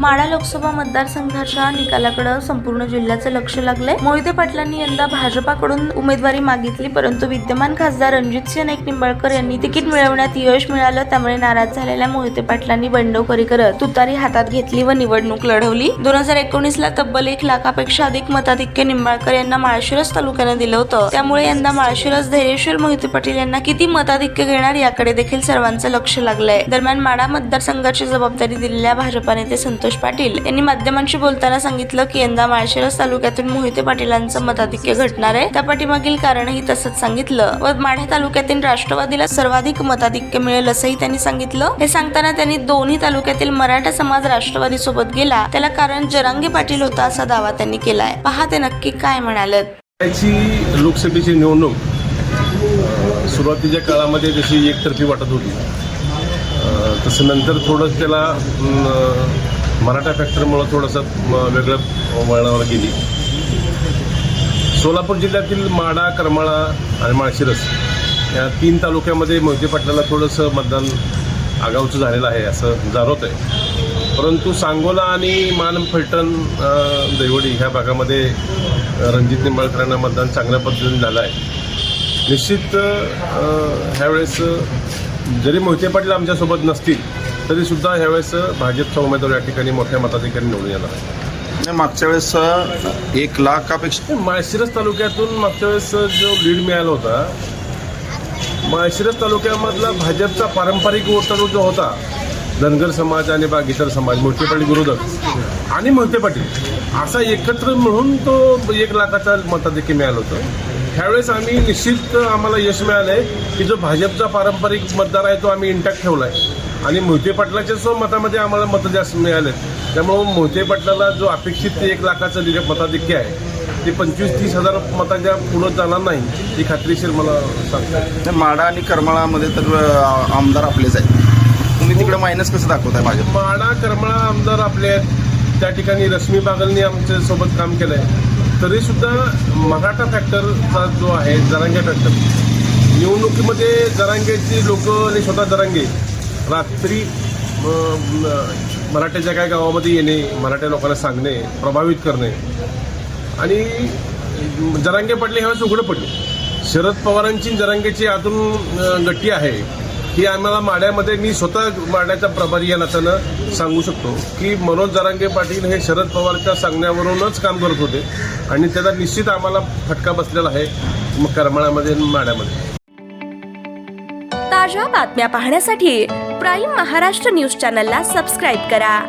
माढा लोकसभा मतदारसंघाच्या निकालाकडे संपूर्ण जिल्ह्याचं लक्ष लागलंय। मोहिते पाटलांनी यंदा भाजपाकडून उमेदवारी मागितली, परंतु विद्यमान खासदार रणजितसिंह नाईक निंबाळकर यांनी तिकीट मिळवण्यात यश मिळालं। त्यामुळे नाराज झालेल्या मोहिते पाटलांनी बंडखोरी करत तुतारी हातात घेतली व निवडणूक लढवली। 2019 ला तब्बल 1 लाखापेक्षा अधिक मताधिक्य निंबाळकर यांना माळशिरस तालुक्याने दिलं होतं। त्यामुळे यंदा माळशिरस धैर्यशील मोहिते पाटील यांना किती मताधिक्य घेणार याकडे देखील सर्वांचं लक्ष लागलंय। दरम्यान माढा मतदारसंघाची जबाबदारी दिलेल्या भाजपा नेते संतोष पाटील यांनी माध्यमांशी बोलताना सांगितलं की यंदा माळशिरस तालुक्यातून मोहिते पाटीलांचं मताधिक्य घटणार आहे। त्या पाठीमागील कारणही तसंच सांगितलं व माढा तालुक्यातील राष्ट्रवादीला सर्वाधिक मताधिक्य मिळेल असंही त्यांनी सांगितलं। हे सांगताना त्यांनी दोन्ही तालुक्यातील मराठा समाज राष्ट्रवादी सोबत गेला, त्याला कारण जरांगे पाटील होता असा दावा त्यांनी केलाय। पहा ते नक्की काय म्हणाले। लोकसभेची निवडणूक सुरुवातीच्या काळामध्ये जशी एकतर्फी वाटत होती, तसं नंतर थोडं त्याला मराठा फॅक्टरमुळे थोडंसं वेगळं वळणावर गेली। सोलापूर जिल्ह्यातील माढा, करमाळा आणि माळशिरस या 3 तालुक्यामध्ये मोहिते पाटलाला थोडंसं मतदान आगाऊचं झालेलं आहे असं जाणवत आहे। परंतु सांगोला आणि मान, फलटण, दैवडी ह्या भागामध्ये रणजित निंबाळकरांना मतदान चांगल्या पद्धतीने झालं आहे। निश्चित ह्यावेळेस जरी मोहिते पाटील आमच्यासोबत नसतील तरीसुद्धा ह्यावेळेस भाजपचा उमेदवार या ठिकाणी मोठ्या मताधिक्याने निवडून येणार आहे। मागच्या वेळेस 1 लाखापेक्षा माळशिरस तालुक्यातून मागच्या वेळेस जो लीड मिळाला होता, माळशिरस तालुक्यामधला भाजपचा पारंपरिक वोटर जो होता, धनगर समाज आणि इतर समाज, मोहिते पाटील विरोधक आणि मोहिते पाटील असा एकत्र मिळून तो 1 लाखाचा मताधिक्य मिळालं होतं। ह्यावेळेस आम्ही निश्चित आम्हाला यश मिळालं आहे की जो भाजपचा पारंपरिक मतदार आहे तो आम्ही इंटॅक्ट ठेवला आहे आणि मोहिते पाटलाच्या मतामध्ये आम्हाला मतं जास्त मिळाले। त्यामुळं मोहिते पाटलाला जो अपेक्षित 1 लाखाचं मताधिक्य आहे ते 25-30 हजार मतांच्या पुढं जाणार नाही ही खात्रीशीर मला सांगता। माढा आणि करमाळामध्ये तर आमदार आपलेच आहेत, तुम्ही तिकडे मायनस कसं दाखवताय? भाजप माढा, करमाळा आमदार आपले आहेत, त्या ठिकाणी रश्मी बागलनी आमच्यासोबत काम केलं आहे। तरीसुद्धा मराठा फॅक्टरचा जो आहे जरांगे फॅक्टर, निवडणुकीमध्ये जरांगेची लोक आणि स्वतः जरांगे रात्री मराठ्याच्या काय गावामध्ये येणे, मराठा लोकांना सांगणे, प्रभावित करणे आणि जरांगे पाटील ह्यावेळेस उघडं पडले। शरद पवारांची जरांगेची आतून गट्टी आहे की आम्हाला माढ्यामध्ये, मी स्वतः माढ्याचा प्रभारी या नात्यानं सांगू शकतो की मनोज जरांगे पाटील हे शरद पवारच्या सांगण्यावरूनच काम करत होते आणि त्याचा निश्चित आम्हाला फटका बसलेला आहे करमाळामध्ये आणि माढ्यामध्ये। ताज्या बातम्या पाहण्यासाठी प्राईम महाराष्ट्र न्यूज चॅनलला सबस्क्राईब करा।